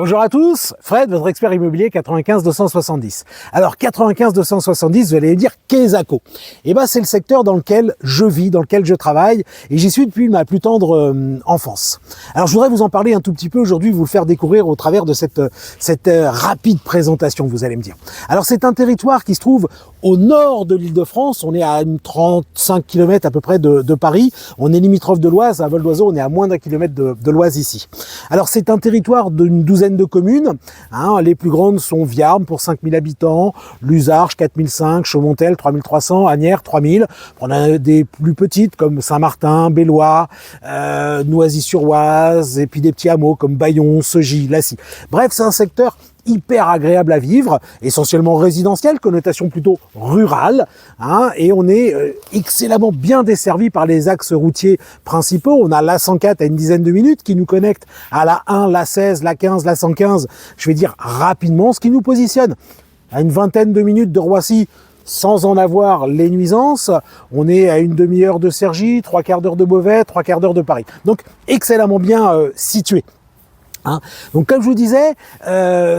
Bonjour à tous, Fred, votre expert immobilier 95 270. Alors 95 270, vous allez me dire qu'est Zaco? Eh ben c'est le secteur dans lequel je vis, dans lequel je travaille, et j'y suis depuis ma plus tendre enfance. Alors je voudrais vous en parler un tout petit peu aujourd'hui, vous le faire découvrir au travers de cette rapide présentation, vous allez me dire. Alors c'est un territoire qui se trouve au nord de l'Île-de-France, on est à 35 km à peu près de Paris, on est limitrophe de l'Oise, à vol d'oiseau, on est à moins d'1 kilomètre de l'Oise ici. Alors c'est un territoire d'une douzaine de communes, les plus grandes sont Viarmes pour 5000 habitants, Luzarches 4005, Chaumontel 3300, Asnières 3000, on a des plus petites comme Saint-Martin, Bellois, Noisy-sur-Oise, et puis des petits hameaux comme Bayon, Saugy, Lacy. Bref, c'est un secteur hyper agréable à vivre, essentiellement résidentiel, connotation plutôt rurale, et on est excellemment bien desservi par les axes routiers principaux. On a l'A104 à une dizaine de minutes qui nous connecte à la 1, la 16, la 15, la 115, je vais dire rapidement, ce qui nous positionne à une vingtaine de minutes de Roissy, sans en avoir les nuisances. On est à une demi-heure de Cergy, 3/4 d'heure de Beauvais, 3/4 d'heure de Paris. Donc excellemment bien situé. Donc comme je vous disais,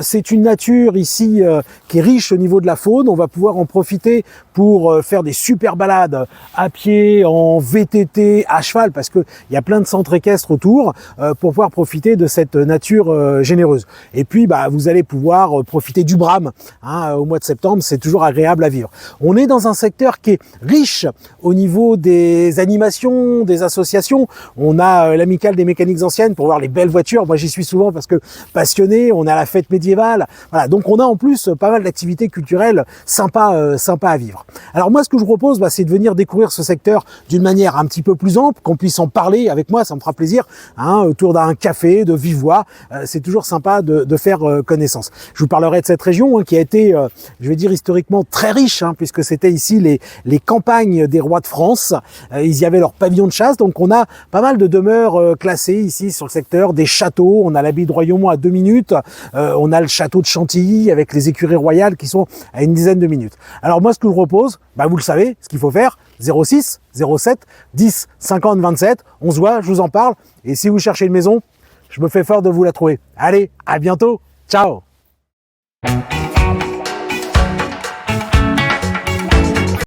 c'est une nature ici qui est riche au niveau de la faune. On va pouvoir en profiter pour faire des super balades à pied, en VTT, à cheval, parce que il y a plein de centres équestres autour pour pouvoir profiter de cette nature généreuse. Et puis vous allez pouvoir profiter du Brame au mois de septembre, c'est toujours agréable à vivre. On est dans un secteur qui est riche au niveau des animations, des associations. On a l'amicale des mécaniques anciennes pour voir les belles voitures. Moi j'y suis souvent parce que passionné, on a la fête médiévale, voilà, donc on a en plus pas mal d'activités culturelles sympas à vivre. Alors moi ce que je vous propose, c'est de venir découvrir ce secteur d'une manière un petit peu plus ample, qu'on puisse en parler avec moi, ça me fera plaisir, autour d'un café, de vive voix, c'est toujours sympa de faire connaissance. Je vous parlerai de cette région qui a été, je vais dire historiquement très riche, puisque c'était ici les campagnes des rois de France, ils y avaient leur pavillon de chasse, donc on a pas mal de demeures classées ici sur le secteur, des châteaux, on a l'abbaye de Royaumont à 2 minutes, on a le château de Chantilly avec les écuries royales qui sont à une dizaine de minutes. Alors moi ce que je vous propose, vous le savez, ce qu'il faut faire, 06 07 10 50 27, on se voit, je vous en parle, et si vous cherchez une maison, je me fais fort de vous la trouver. Allez, à bientôt, ciao.